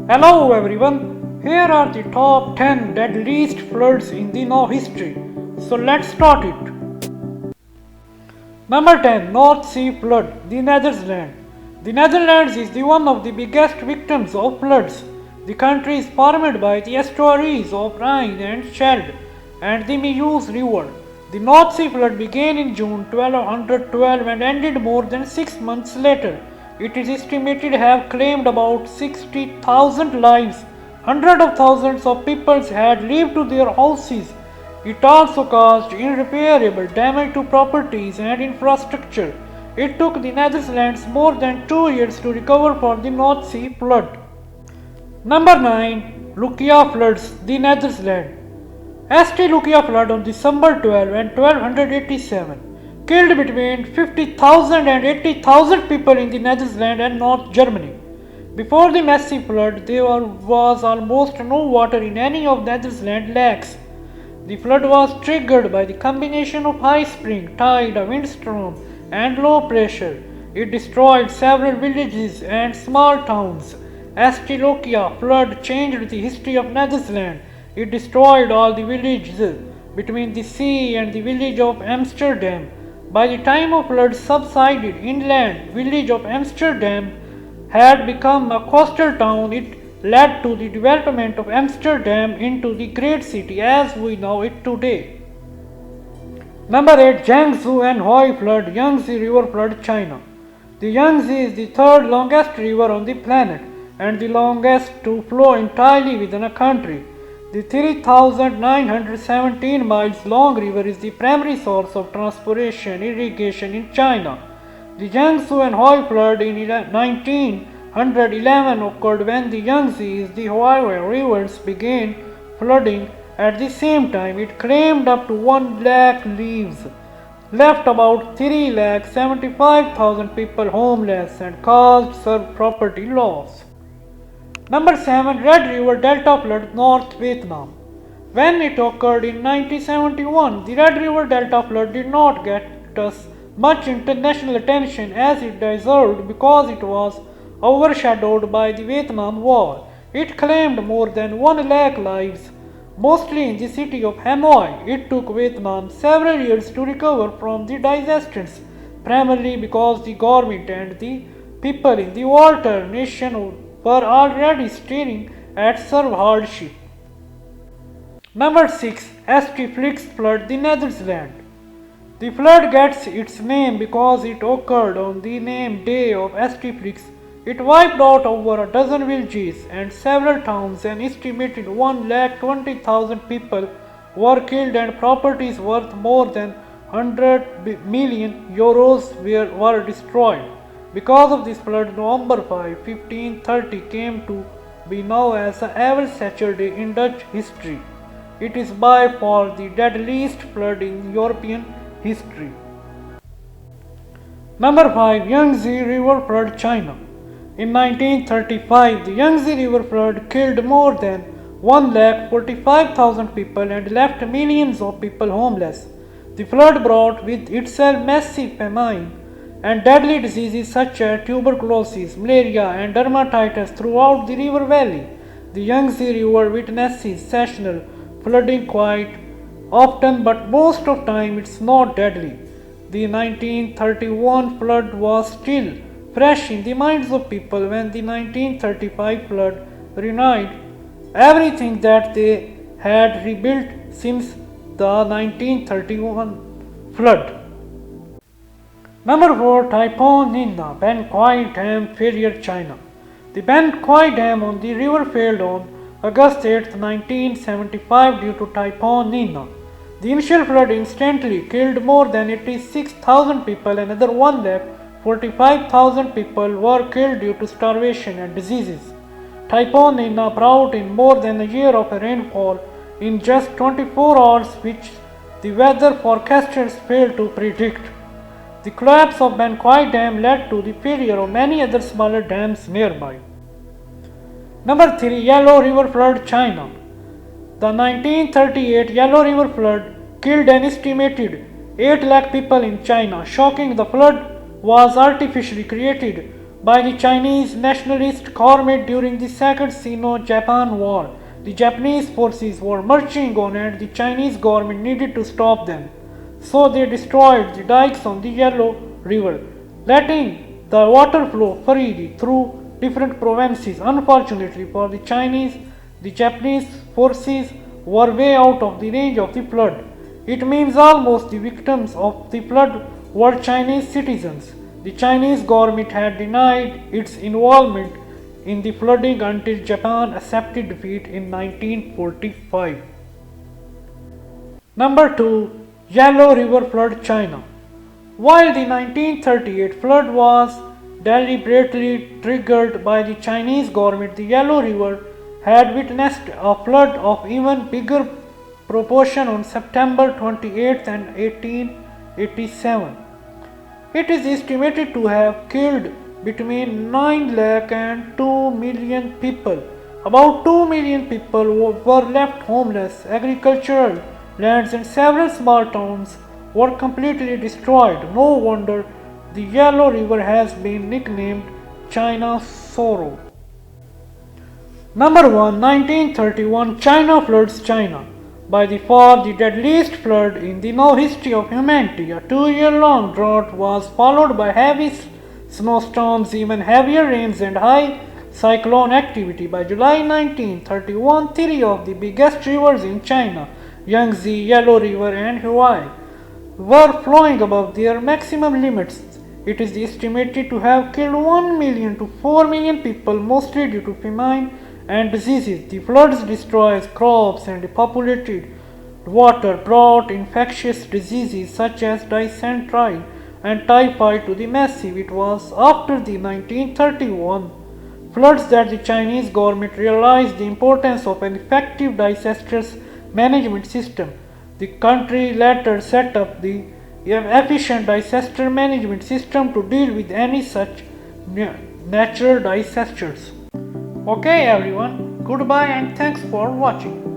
Hello everyone, here are the top 10 deadliest floods in the now history. So let's start it. Number 10, North Sea Flood, the Netherlands. The Netherlands is the one of the biggest victims of floods. The country is formed by the estuaries of Rhine and Schelde and the Meuse River. The North Sea flood began in June 1212 and ended more than 6 months later. It is estimated to have claimed about 60,000 lives. Hundreds of thousands of people had lived to their houses. It also caused irreparable damage to properties and infrastructure. It took the Netherlands more than 2 years to recover from the North Sea flood. Number 9. Lucia floods, the Netherlands. St. Lucia flood on December 12 and 1287 killed between 50,000 and 80,000 people in the Netherlands and North Germany. Before the massive flood, there was almost no water in any of Netherlands lakes. The flood was triggered by the combination of high spring tide, a windstorm, and low pressure. It destroyed several villages and small towns. St. Lucia flood changed the history of Netherlands. It destroyed all the villages between the sea and the village of Amsterdam. By the time of flood subsided, inland village of Amsterdam had become a coastal town. It led to the development of Amsterdam into the great city as we know it today. Number 8. Yangtze and Hoi flood, Yangtze River flood, China. The Yangtze is the third longest river on the planet and the longest to flow entirely within a country. The 3,917 miles long river is the primary source of transportation irrigation in China. The Yangtze and Hoi flood in 1911 occurred when the Yangtze and the Hoi rivers began flooding at the same time. It claimed up to 1 lakh lives, left about 3,75,000 people homeless, and caused severe property loss. Number 7. Red River Delta flood, North Vietnam. When it occurred in 1971, the Red River Delta flood did not get us much international attention as it deserved because it was overshadowed by the Vietnam War. It claimed more than 1 lakh lives, mostly in the city of Hanoi. It took Vietnam several years to recover from the disasters, primarily because the government and the people in the water nation were already staring at severe hardship. Number 6. St. Flix flood, the Netherlands. The flood gets its name because it occurred on the name day of St. Flix. It wiped out over a dozen villages and several towns. An estimated 1,20,000 people were killed and properties worth more than 100 million euros were destroyed. Because of this flood, November 5, 1530 came to be known as the Ever Saturday in Dutch history. It is by far the deadliest flood in European history. Number 5. Yangtze River flood, China. In 1935, the Yangtze River flood killed more than 1,45,000 people and left millions of people homeless. The flood brought with itself massive famine and deadly diseases such as tuberculosis, malaria, and dermatitis throughout the river valley. The Yangtze River witnesses seasonal flooding quite often, but most of time it's not deadly. The 1931 flood was still fresh in the minds of people when the 1935 flood ruined everything that they had rebuilt since the 1931 flood. Number 4. Typhoon Nina, Ben Quy Dam failure, China. The Ben Quy Dam on the river failed on August 8, 1975 due to Typhoon Nina. The initial flood instantly killed more than 86,000 people. Another 1,45,000 people were killed due to starvation and diseases. Typhoon Nina brought in more than a year of rainfall in just 24 hours, which the weather forecasters failed to predict. The collapse of Ben Quy Dam led to the failure of many other smaller dams nearby. Number 3. Yellow River flood, China. The 1938 Yellow River flood killed an estimated 8 lakh people in China. Shocking, the flood was artificially created by the Chinese nationalist army during the Second Sino-Japan War. The Japanese forces were marching on and the Chinese government needed to stop them. So they destroyed the dikes on the Yellow River, letting the water flow freely through different provinces. Unfortunately for the Japanese forces were way out of the range of the flood. It means almost the victims of the flood were Chinese citizens. The Chinese government had denied its involvement in the flooding until Japan accepted defeat in 1945. Number 2. Yellow River Flood, China. While the 1938 flood was deliberately triggered by the Chinese government, the Yellow River had witnessed a flood of even bigger proportion on September 28 and 1887. It is estimated to have killed between 9 lakh and 2 million people. About 2 million people were left homeless. Agricultural lands and several small towns were completely destroyed. No wonder the Yellow River has been nicknamed China's Sorrow. Number 1. 1931 China floods China. By far the deadliest flood in the known history of humanity. A 2-year-long drought was followed by heavy snowstorms, even heavier rains and high cyclone activity. By July 1931, three of the biggest rivers in China, Yangtze, Yellow River and Huai, were flowing above their maximum limits. It is estimated to have killed 1 million to 4 million people, mostly due to famine and diseases. The floods destroyed crops and depopulated water, brought infectious diseases such as dysentery and typhoid to the massive. It was after the 1931 floods that the Chinese government realized the importance of an effective disaster management system. The country later set up the efficient disaster management system to deal with any such natural disasters. Okay everyone, goodbye and thanks for watching.